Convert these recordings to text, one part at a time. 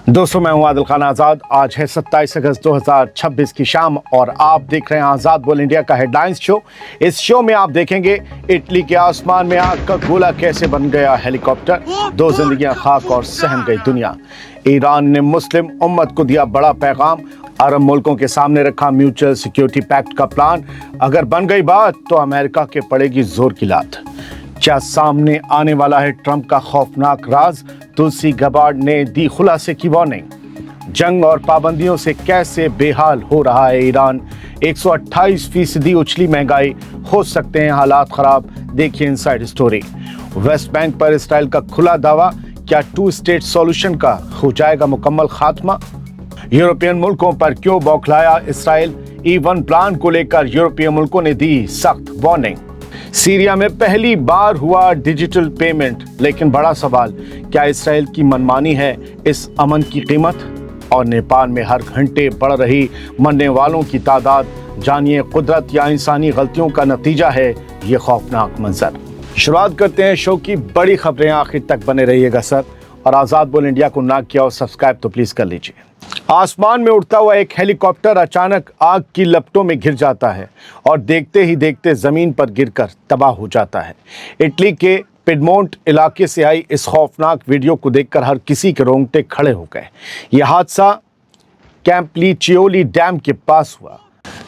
दोस्तों, मैं हूं आदिल खान आज़ाद। आज है 27 अगस्त 2026 की शाम और आप देख रहे हैं आज़ाद बोल इंडिया का हेडलाइंस शो। इस शो में आप देखेंगे इटली के आसमान में आग का गोला कैसे बन गया हेलीकॉप्टर, दो जिंदगियां खाक और सहम गई दुनिया। ईरान ने मुस्लिम उम्मत को दिया बड़ा पैगाम, अरब मुल्कों के सामने रखा म्यूचुअल सिक्योरिटी पैक्ट का प्लान। अगर बन गई बात तो अमेरिका के पड़ेगी जोर की लात। क्या सामने आने वाला है ट्रंप का खौफनाक राज? तुलसी गबार्ड ने दी खुलासे की वार्निंग। जंग और पाबंदियों से कैसे बेहाल हो रहा है ईरान? 128% उछली महंगाई, हो सकते हैं हालात खराब। देखिए इनसाइड स्टोरी। वेस्ट बैंक पर इसराइल का खुला दावा, क्या 2 स्टेट सॉल्यूशन का हो जाएगा मुकम्मल खात्मा? यूरोपियन मुल्कों पर क्यों बौखलाया इसराइल? E1 प्लान को लेकर यूरोपीय मुल्कों ने दी सख्त वार्निंग। सीरिया में पहली बार हुआ डिजिटल पेमेंट, लेकिन बड़ा सवाल, क्या इसराइल की मनमानी है इस अमन की कीमत? और नेपाल में हर घंटे बढ़ रही मरने वालों की तादाद, जानिए कुदरत या इंसानी गलतियों का नतीजा है ये खौफनाक मंजर। शुरुआत करते हैं शो की बड़ी खबरें, आखिर तक बने रहिएगा सर। और आज़ाद बोल इंडिया को ना किया और सब्सक्राइब तो प्लीज़ कर लीजिए। आसमान में उड़ता हुआ एक हेलीकॉप्टर अचानक आग की लपटों में घिर जाता है और देखते ही देखते ज़मीन पर गिरकर तबाह हो जाता है। इटली के पिडमोंट इलाके से आई इस खौफनाक वीडियो को देखकर हर किसी के रोंगटे खड़े हो गए। यह हादसा कैंप्लीचियोली डैम के पास हुआ,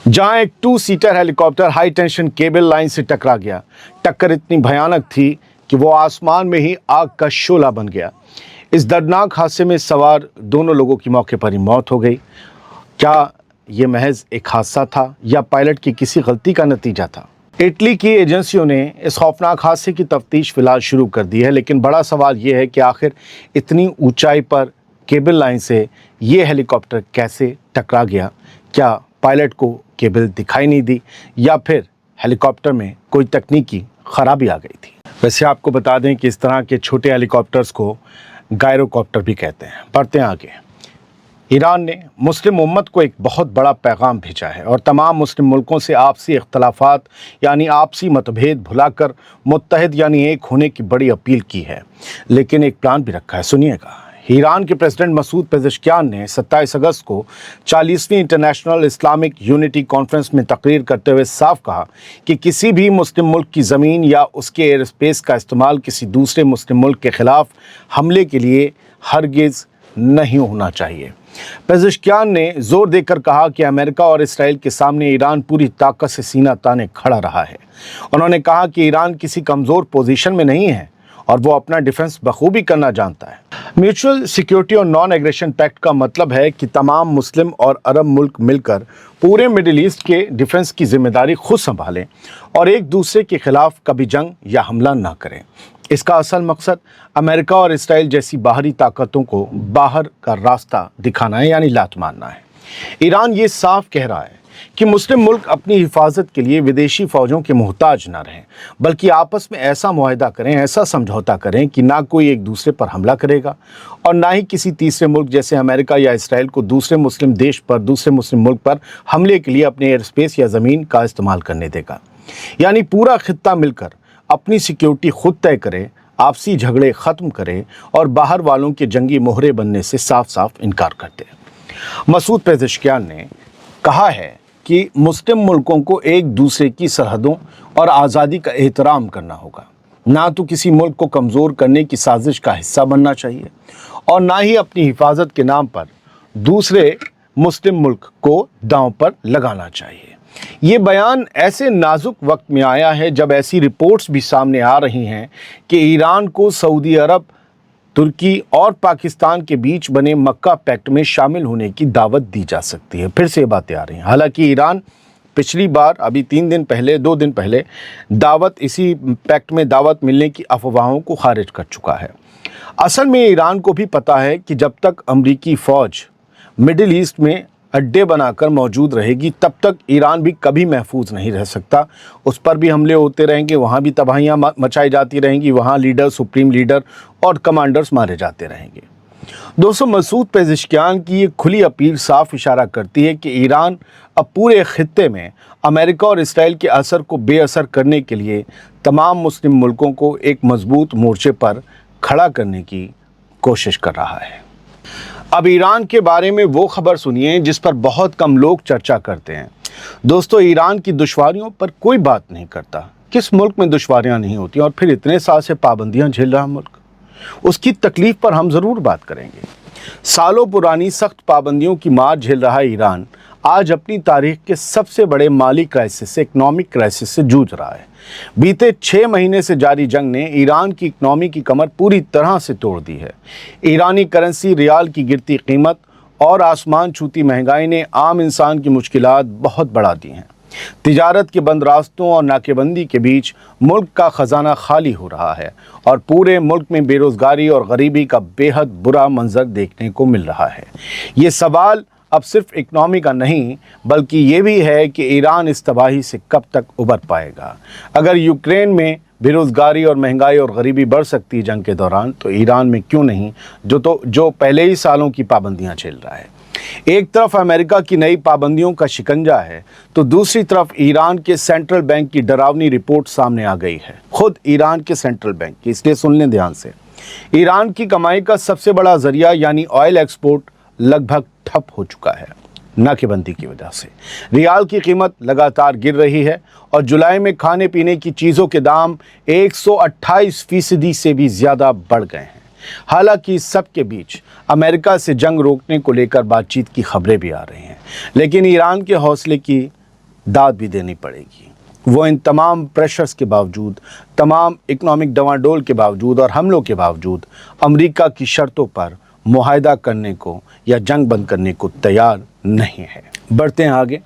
जहां एक 2 seater helicopter high tension cable line से टकरा गया। टक्कर इतनी भयानक थी कि वो आसमान में ही आग का शोला बन गया। इस दर्दनाक हादसे में सवार दोनों लोगों की मौके पर ही मौत हो गई। क्या ये महज एक हादसा था या पायलट की किसी गलती का नतीजा था? इटली की एजेंसियों ने इस खौफनाक हादसे की तफ्तीश फिलहाल शुरू कर दी है, लेकिन बड़ा सवाल ये है कि आखिर इतनी ऊंचाई पर केबल लाइन से ये हेलीकॉप्टर कैसे टकरा गया? क्या पायलट को केबल दिखाई नहीं दी या फिर हेलीकॉप्टर में कोई तकनीकी खराबी आ गई थी? वैसे आपको बता दें कि इस तरह के छोटे हेलीकॉप्टर्स को गायरोकॉप्टर भी कहते हैं। बढ़ते हैं आगे। ईरान ने मुस्लिम उम्मत को एक बहुत बड़ा पैगाम भेजा है और तमाम मुस्लिम मुल्कों से आपसी इख्तलाफात यानी आपसी मतभेद भुलाकर मुत्तहिद यानी एक होने की बड़ी अपील की है। लेकिन एक प्लान भी रखा है, सुनिएगा। ईरान के प्रेसिडेंट मसूद पेज़ेश्कियान ने 27 अगस्त को 40वीं इंटरनेशनल इस्लामिक यूनिटी कॉन्फ्रेंस में तकरीर करते हुए साफ कहा कि किसी भी मुस्लिम मुल्क की ज़मीन या उसके एयर स्पेस का इस्तेमाल किसी दूसरे मुस्लिम मुल्क के ख़िलाफ़ हमले के लिए हरगिज़ नहीं होना चाहिए। पेज़ेश्कियान ने जोर देकर कहा कि अमेरिका और इसराइल के सामने ईरान पूरी ताकत से सीना ताने खड़ा रहा है। उन्होंने कहा कि ईरान किसी कमज़ोर पोजीशन में नहीं है और वो अपना डिफेंस बखूबी करना जानता है। म्यूचुअल सिक्योरिटी और नॉन एग्रेशन पैक्ट का मतलब है कि तमाम मुस्लिम और अरब मुल्क मिलकर पूरे मिडिल ईस्ट के डिफेंस की जिम्मेदारी खुद संभालें और एक दूसरे के खिलाफ कभी जंग या हमला ना करें। इसका असल मकसद अमेरिका और इसराइल जैसी बाहरी ताकतों को बाहर का रास्ता दिखाना है, यानी लात मारना है। ईरान ये साफ कह रहा है कि मुस्लिम मुल्क अपनी हिफाजत के लिए विदेशी फ़ौजों के मोहताज ना रहें, बल्कि आपस में ऐसा मुआहदा करें, ऐसा समझौता करें कि ना कोई एक दूसरे पर हमला करेगा और ना ही किसी तीसरे मुल्क जैसे अमेरिका या इसराइल को दूसरे मुस्लिम देश पर, दूसरे मुस्लिम मुल्क पर हमले के लिए अपने एयर स्पेस या ज़मीन का इस्तेमाल करने देगा। यानी पूरा खित्ता मिलकर अपनी सिक्योरिटी खुद तय करे, आपसी झगड़े ख़त्म करे और बाहर वालों के जंगी मोहरे बनने से साफ साफ इनकार करते। मसूद पेज़ेश्कियान ने कहा है कि मुस्लिम मुल्कों को एक दूसरे की सरहदों और आज़ादी का एहतराम करना होगा, ना तो किसी मुल्क को कमज़ोर करने की साजिश का हिस्सा बनना चाहिए और ना ही अपनी हिफाजत के नाम पर दूसरे मुस्लिम मुल्क को दांव पर लगाना चाहिए। ये बयान ऐसे नाजुक वक्त में आया है जब ऐसी रिपोर्ट्स भी सामने आ रही हैं कि ईरान को सऊदी अरब, तुर्की और पाकिस्तान के बीच बने मक्का पैक्ट में शामिल होने की दावत दी जा सकती है। फिर से ये बातें आ रही हैं। हालांकि ईरान पिछली बार अभी 2 दिन पहले इसी पैक्ट में दावत मिलने की अफवाहों को खारिज कर चुका है। असल में ईरान को भी पता है कि जब तक अमरीकी फ़ौज मिडिल ईस्ट में अड्डे बनाकर मौजूद रहेगी तब तक ईरान भी कभी महफूज नहीं रह सकता। उस पर भी हमले होते रहेंगे, वहाँ भी तबाहियाँ मचाई जाती रहेंगी, वहाँ लीडर, सुप्रीम लीडर और कमांडर्स मारे जाते रहेंगे। दोस्तों, मसूद पेज़ेश्कियान की ये खुली अपील साफ इशारा करती है कि ईरान अब पूरे खित्ते में अमेरिका और इसराइल के असर को बेअसर करने के लिए तमाम मुस्लिम मुल्कों को एक मजबूत मोर्चे पर खड़ा करने की कोशिश कर रहा है। اب ایران کے بارے میں وہ خبر سنیے جس پر بہت کم لوگ چرچا کرتے ہیں۔ دوستو، ایران کی دشواریوں پر کوئی بات نہیں کرتا۔ کس ملک میں دشواریاں نہیں ہوتی اور پھر اتنے سال سے پابندیاں جھیل رہا ملک؟ اس کی تکلیف پر ہم ضرور بات کریں گے۔ سالوں پرانی سخت پابندیوں کی مار جھیل رہا ایران آج اپنی تاریخ کے سب سے بڑے مالی کرائسس سے، اکنامک کرائسس سے جوجھ رہا ہے۔ بیتے 6 مہینے سے جاری جنگ نے ایران کی اکنامی کی کمر پوری طرح سے توڑ دی ہے۔ ایرانی کرنسی، ریال کی گرتی قیمت اور آسمان چھوتی مہنگائی نے عام انسان کی مشکلات بہت بڑھا دی ہیں۔ تجارت کے بند راستوں اور ناکے بندی کے بیچ ملک کا خزانہ خالی ہو رہا ہے اور پورے ملک میں بے روزگاری اور غریبی کا بے حد برا منظر دیکھنے کو مل رہا ہے۔ یہ سوال اب صرف اکنامی کا نہیں بلکہ یہ بھی ہے کہ ایران اس تباہی سے کب تک ابھر پائے گا۔ اگر یوکرین میں بے روزگاری اور مہنگائی اور غریبی بڑھ سکتی جنگ کے دوران، تو ایران میں کیوں نہیں، جو پہلے ہی سالوں کی پابندیاں جھیل رہا ہے۔ ایک طرف امریکہ کی نئی پابندیوں کا شکنجہ ہے تو دوسری طرف ایران کے سینٹرل بینک کی ڈراؤنی رپورٹ سامنے آ گئی ہے۔ خود ایران کے سینٹرل بینک کی، اس لیے سن لیں دھیان سے۔ ایران کی کمائی کا سب سے بڑا ذریعہ یعنی آئل ایکسپورٹ لگ بھگ ٹھپ ہو چکا ہے ناکے بندی کی وجہ سے۔ ریال کی قیمت لگاتار گر رہی ہے اور جولائی میں کھانے پینے کی چیزوں کے دام 128% سے بھی زیادہ بڑھ گئے ہیں۔ حالانکہ اس سب کے بیچ امریکہ سے جنگ روکنے کو لے کر بات چیت کی خبریں بھی آ رہی ہیں، لیکن ایران کے حوصلے کی داد بھی دینی پڑے گی۔ وہ ان تمام پریشرز کے باوجود، تمام اکنامک ڈواڈول کے باوجود اور حملوں کے باوجود امریکہ کی شرطوں پر معاہدہ کرنے کو یا جنگ بند کرنے کو تیار نہیں ہے۔ بڑھتے ہیں آگے۔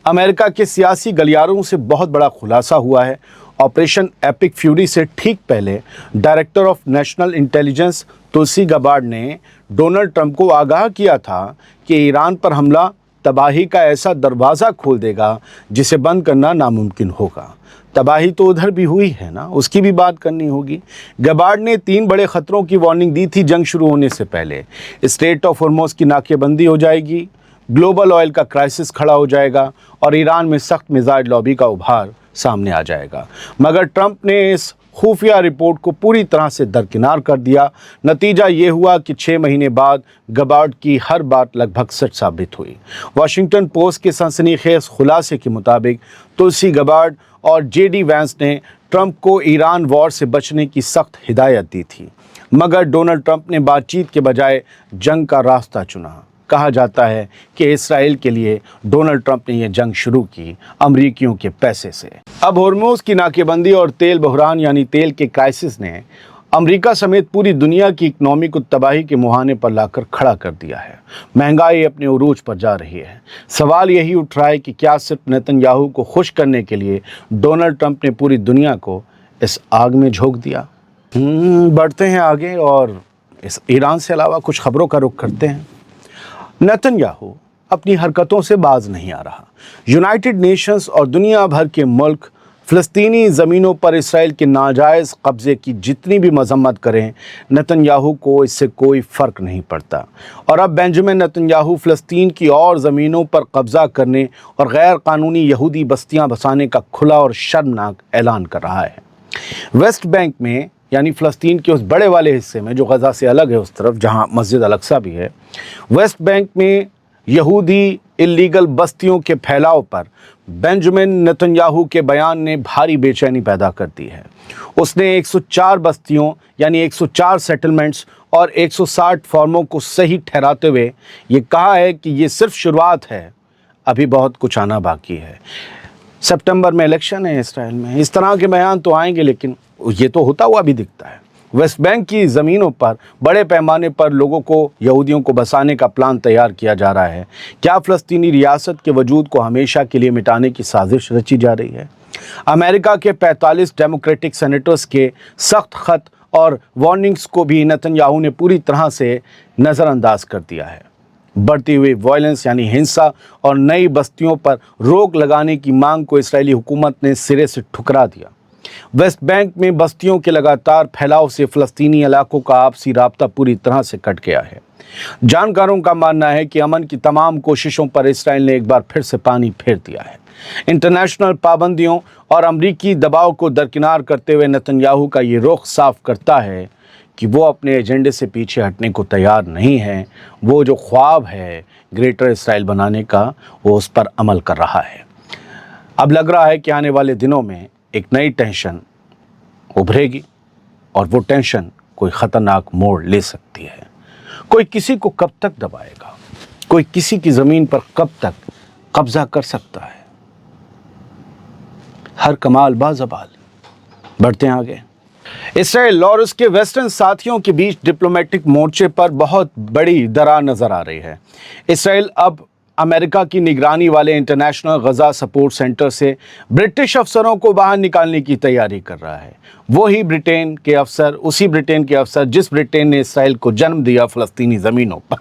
امریکہ کے سیاسی گلیاروں سے بہت بڑا خلاصہ ہوا ہے۔ آپریشن ایپک فیوری سے ٹھیک پہلے ڈائریکٹر آف نیشنل انٹیلیجنس تلسی گبارڈ نے ڈونلڈ ٹرمپ کو آگاہ کیا تھا کہ ایران پر حملہ تباہی کا ایسا دروازہ کھول دے گا جسے بند کرنا ناممکن ہوگا۔ تباہی تو ادھر بھی ہوئی ہے نا، اس کی بھی بات کرنی ہوگی۔ گبارڈ نے 3 بڑے خطروں کی وارننگ دی تھی جنگ شروع ہونے سے پہلے۔ اسٹریٹ آف ہرمز کی ناکے بندی ہو جائے گی، گلوبل آئل کا کرائسس کھڑا ہو جائے گا اور ایران میں سخت مزاج لابی کا ابھار سامنے آ جائے گا۔ مگر ٹرمپ نے اس خفیہ رپورٹ کو پوری طرح سے درکنار کر دیا۔ نتیجہ یہ ہوا کہ 6 مہینے بعد گبارڈ کی ہر بات لگ بھگ سچ ثابت ہوئی۔ واشنگٹن پوسٹ کے سنسنی خیز خلاصے کے مطابق تلسی گبارڈ اور جے ڈی وینس نے ٹرمپ کو ایران وار سے بچنے کی سخت ہدایت دی تھی، مگر ڈونلڈ ٹرمپ نے بات چیت کے بجائے جنگ کا راستہ چنا۔ کہا جاتا ہے کہ اسرائیل کے لیے ڈونلڈ ٹرمپ نے یہ جنگ شروع کی امریکیوں کے پیسے سے۔ اب ہرمز کی ناکے بندی اور تیل بحران یعنی تیل کے کرائسس نے امریکہ سمیت پوری دنیا کی اکنامی کو تباہی کے مہانے پر لا کر کھڑا کر دیا ہے۔ مہنگائی اپنے عروج پر جا رہی ہے۔ سوال یہی اٹھ رہا ہے کہ کیا صرف نیتن یاہو کو خوش کرنے کے لیے ڈونلڈ ٹرمپ نے پوری دنیا کو اس آگ میں جھونک دیا؟ بڑھتے ہیں آگے اور اس ایران سے علاوہ کچھ خبروں کا رخ کرتے ہیں۔ نیتن یاہو اپنی حرکتوں سے باز نہیں آ رہا۔ یونائٹڈ نیشنز اور دنیا بھر کے ملک فلسطینی زمینوں پر اسرائیل کے ناجائز قبضے کی جتنی بھی مذمت کریں، نیتن یاہو کو اس سے کوئی فرق نہیں پڑتا۔ اور اب بنجمن نیتن یاہو فلسطین کی اور زمینوں پر قبضہ کرنے اور غیر قانونی یہودی بستیاں بسانے کا کھلا اور شرمناک اعلان کر رہا ہے۔ ویسٹ بینک میں یعنی فلسطین کے اس بڑے والے حصے میں جو غزہ سے الگ ہے، اس طرف جہاں مسجد الاقصیٰ بھی ہے، ویسٹ بینک میں یہودی اللیگل بستیوں کے پھیلاؤ پر بنجمن نیتن یاہو کے بیان نے بھاری بے چینی پیدا کر دی ہے۔ اس نے 104 بستیوں یعنی 104 سیٹلمنٹس اور 160 فارموں کو صحیح ٹھہراتے ہوئے یہ کہا ہے کہ یہ صرف شروعات ہے، ابھی بہت کچھ آنا باقی ہے۔ سپٹمبر میں الیکشن ہے اسرائیل میں، اس طرح کے بیان تو آئیں گے لیکن یہ تو ہوتا ہوا بھی دکھتا ہے۔ ویسٹ بینک کی زمینوں پر بڑے پیمانے پر لوگوں کو، یہودیوں کو بسانے کا پلان تیار کیا جا رہا ہے۔ کیا فلسطینی ریاست کے وجود کو ہمیشہ کے لیے مٹانے کی سازش رچی جا رہی ہے؟ امریکہ کے 45 ڈیموکریٹک سینیٹرز کے سخت خط اور وارننگز کو بھی نیتن یاہو نے پوری طرح سے نظر انداز کر دیا ہے۔ بڑھتی ہوئی وائلنس یعنی ہنسا اور نئی بستیوں پر روک لگانے کی مانگ کو اسرائیلی حکومت نے سرے سے ٹھکرا دیا۔ ویسٹ بینک میں بستیوں کے لگاتار پھیلاؤ سے فلسطینی علاقوں کا آپسی رابطہ پوری طرح سے کٹ گیا ہے۔ جانکاروں کا ماننا ہے کہ امن کی تمام کوششوں پر اسرائیل نے ایک بار پھر سے پانی پھیر دیا ہے۔ انٹرنیشنل پابندیوں اور امریکی دباؤ کو درکنار کرتے ہوئے نیتن یاہو کا یہ رخ صاف کرتا ہے कि वो अपने एजेंडे से पीछे हटने को तैयार नहीं है। वो जो ख्वाब है ग्रेटर इसराइल बनाने का, वो उस पर अमल कर रहा है। अब लग रहा है कि आने वाले दिनों में एक नई टेंशन उभरेगी और वो टेंशन कोई ख़तरनाक मोड़ ले सकती है। कोई किसी को कब तक दबाएगा, कोई किसी की ज़मीन पर कब तक कब्ज़ा कर सकता है। हर कमाल बाज़बाल। बढ़ते हैं आगे। इसराइल और उसके वेस्टर्न साथियों के बीच डिप्लोमेटिक मोर्चे पर बहुत बड़ी दरार नज़र आ रही है। इसराइल अब अमेरिका की निगरानी वाले इंटरनेशनल गज़ा सपोर्ट सेंटर से ब्रिटिश अफसरों को बाहर निकालने की तैयारी कर रहा है। उसी ब्रिटेन के अफसर जिस ब्रिटेन ने इसराइल को जन्म दिया फ़लस्तीनी ज़मीनों पर।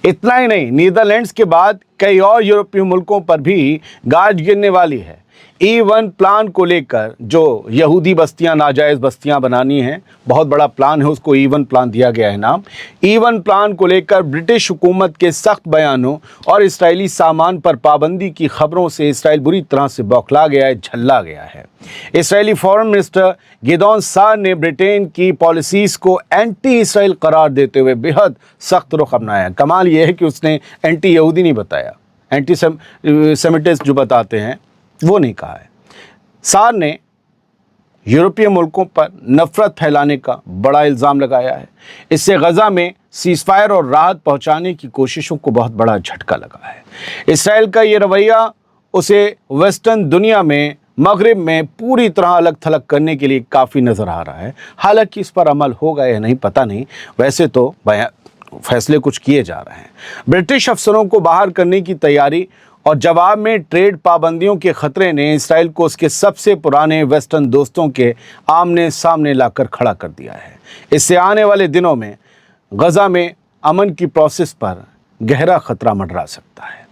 इतना ही नहीं, नीदरलैंड्स के बाद कई और यूरोपीय मुल्कों पर भी गाज गिरने वाली है। E1 प्लान को लेकर जो यहूदी बस्तियां, नाजायज़ बस्तियां बनानी हैं, बहुत बड़ा प्लान है, उसको E1 प्लान दिया गया है नाम। E1 प्लान को लेकर ब्रिटिश हुकूमत के सख्त बयानों और इसराइली सामान पर पाबंदी की खबरों से इसराइल बुरी तरह से बौखला गया है, झल्ला गया है। इसराइली फॉरेन मिनिस्टर गिदोन सार ने ब्रिटेन की पॉलिसीज़ को एंटी इसराइल करार देते हुए बेहद सख्त रुख अपनाया। कमाल यह है कि उसने एंटी यहूदी नहीं बताया, एंटी सेमिटिस्ट जो बताते हैं वो नहीं कहा है। सार ने यूरोपीय मुल्कों पर नफरत फैलाने का बड़ा इल्ज़ाम लगाया है। इससे गज़ा में सीज़फायर और राहत पहुंचाने की कोशिशों को बहुत बड़ा झटका लगा है। इसराइल का ये रवैया उसे वेस्टर्न दुनिया में, मगरिब में पूरी तरह अलग थलग करने के लिए काफ़ी नज़र आ रहा है। हालांकि इस पर अमल होगा या नहीं पता नहीं, वैसे तो फैसले कुछ किए जा रहे हैं। ब्रिटिश अफसरों को बाहर करने की तैयारी और जवाब में ट्रेड पाबंदियों के खतरे ने इसराइल को उसके सबसे पुराने वेस्टर्न दोस्तों के आमने सामने लाकर खड़ा कर दिया है। इससे आने वाले दिनों में गज़ा में अमन की प्रोसेस पर गहरा खतरा मंडरा सकता है।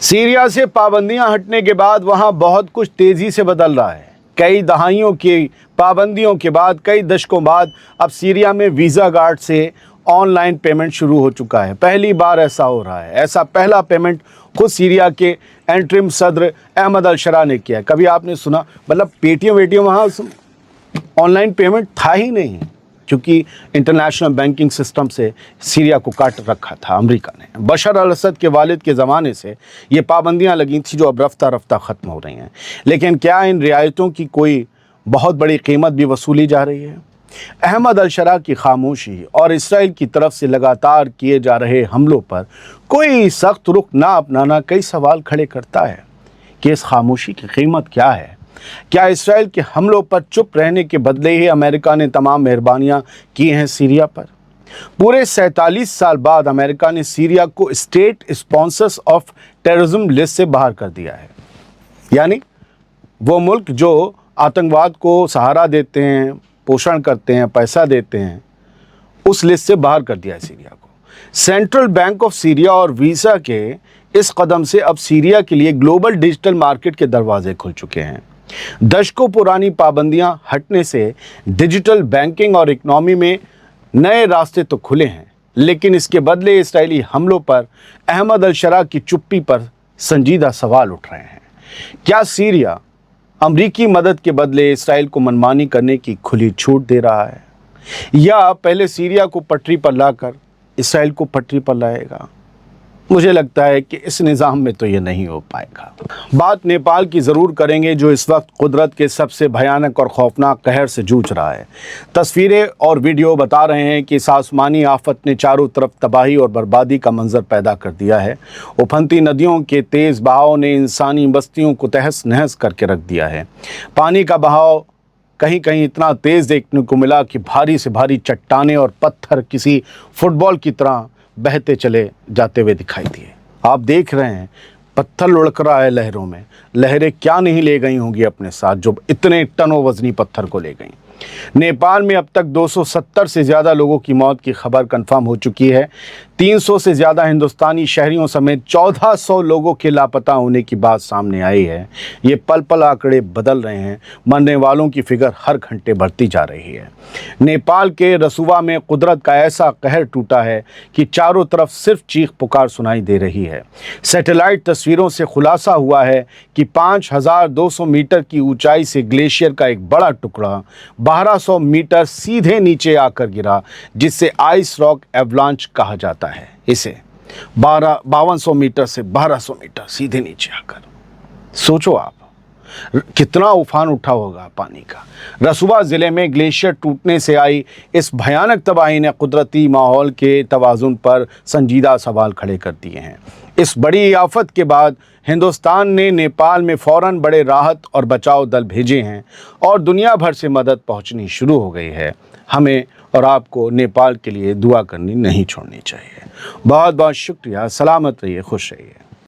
सीरिया से पाबंदियां हटने के बाद वहां बहुत कुछ तेज़ी से बदल रहा है। कई दहाइयों की पाबंदियों के बाद, कई दशकों बाद अब सीरिया में वीज़ा गार्ड से ऑनलाइन पेमेंट शुरू हो चुका है। पहली बार ऐसा हो रहा है। ऐसा पहला पेमेंट खुद सीरिया के एंट्रिम सदर अहमद अल-शरा ने किया। कभी आपने सुना, मतलब पेटीएम वहाँ ऑनलाइन पेमेंट था ही नहीं, क्योंकि इंटरनेशनल बैंकिंग सिस्टम से सीरिया को काट रखा था अमेरिका ने। बशर अल असद के वालिद के ज़माने से ये पाबंदियाँ लगी थी, जो अब रफ्ता रफ्ता ख़त्म हो रही हैं। लेकिन क्या इन रियायतों की कोई बहुत बड़ी कीमत भी वसूली जा रही है? अहमद अल-शरा की खामोशी और इसराइल की तरफ से लगातार किए जा रहे हमलों पर कोई सख्त रुख ना अपनाना कई सवाल खड़े करता है कि इस खामोशी की कीमत क्या है। क्या इसराइल के हमलों पर चुप रहने के बदले ही अमेरिका ने तमाम मेहरबानियां की हैं सीरिया पर? पूरे 47 साल बाद अमेरिका ने सीरिया को state sponsors of terrorism list से बाहर कर दिया है। यानी वो मुल्क जो आतंकवाद को सहारा देते हैं, पोषण करते हैं, पैसा देते हैं, उस लिस्ट से बाहर कर दिया है सीरिया को। सेंट्रल बैंक ऑफ सीरिया और वीज़ा के इस कदम से अब सीरिया के लिए ग्लोबल डिजिटल मार्केट के दरवाजे खुल चुके हैं। दशकों पुरानी पाबंदियां हटने से डिजिटल बैंकिंग और इकनॉमी में नए रास्ते तो खुले हैं, लेकिन इसके बदले इसराइली हमलों पर अहमद अल-शरा की चुप्पी पर संजीदा सवाल उठ रहे हैं। क्या सीरिया अमरीकी मदद के बदले इसराइल को मनमानी करने की खुली छूट दे रहा है, या पहले सीरिया को पटरी पर लाकर इसराइल को पटरी पर लाएगा? मुझे लगता है कि इस निज़ाम में तो ये नहीं हो पाएगा। बात नेपाल की ज़रूर करेंगे, जो इस वक्त कुदरत के सबसे भयानक और खौफनाक कहर से जूझ रहा है। तस्वीरें और वीडियो बता रहे हैं कि इस आसमानी आफत ने चारों तरफ तबाही और बर्बादी का मंजर पैदा कर दिया है। उफनती नदियों के तेज़ बहाव ने इंसानी बस्तियों को तहस नहस करके रख दिया है। पानी का बहाव कहीं कहीं इतना तेज़ देखने को मिला कि भारी से भारी चट्टानें और पत्थर किसी फुटबॉल की तरह बहते चले जाते हुए दिखाई दिए। आप देख रहे हैं पत्थर लुढ़क रहा है लहरों में। लहरें क्या नहीं ले गई होंगी अपने साथ, जो इतने टनों वजनी पत्थर को ले गई। नेपाल में अब तक 270 से ज़्यादा लोगों की मौत की खबर कंफर्म हो चुकी है। 300 से ज़्यादा हिंदुस्तानी शहरियों समेत 1400 लोगों के लापता होने की बात सामने आई है। ये पल पल आंकड़े बदल रहे हैं, मरने वालों की फिगर हर घंटे बढ़ती जा रही है। नेपाल के रसुवा में कुदरत का ऐसा कहर टूटा है कि चारों तरफ सिर्फ चीख पुकार सुनाई दे रही है। सैटेलाइट तस्वीरों से खुलासा हुआ है कि 5200 मीटर की ऊंचाई से ग्लेशियर का एक बड़ा टुकड़ा 1200 मीटर सीधे नीचे आकर गिरा, जिससे आइस रॉक एवलांच कहा जाता है। इसे 5200 मीटर से 1200 मीटर सीधे नीचे आकर, सोचो आप कितना उफान उठा होगा पानी का। रसुवा ज़िले में ग्लेशियर टूटने से आई इस भयानक तबाही ने कुदरती माहौल के तवाज़ुन पर संजीदा सवाल खड़े कर दिए हैं। इस बड़ी आफत के बाद हिंदुस्तान ने नेपाल में फ़ौरन बड़े राहत और बचाव दल भेजे हैं और दुनिया भर से मदद पहुंचनी शुरू हो गई है। हमें और आपको नेपाल के लिए दुआ करनी नहीं छोड़नी चाहिए। बहुत बहुत शुक्रिया। सलामत रहिए, खुश रहिए।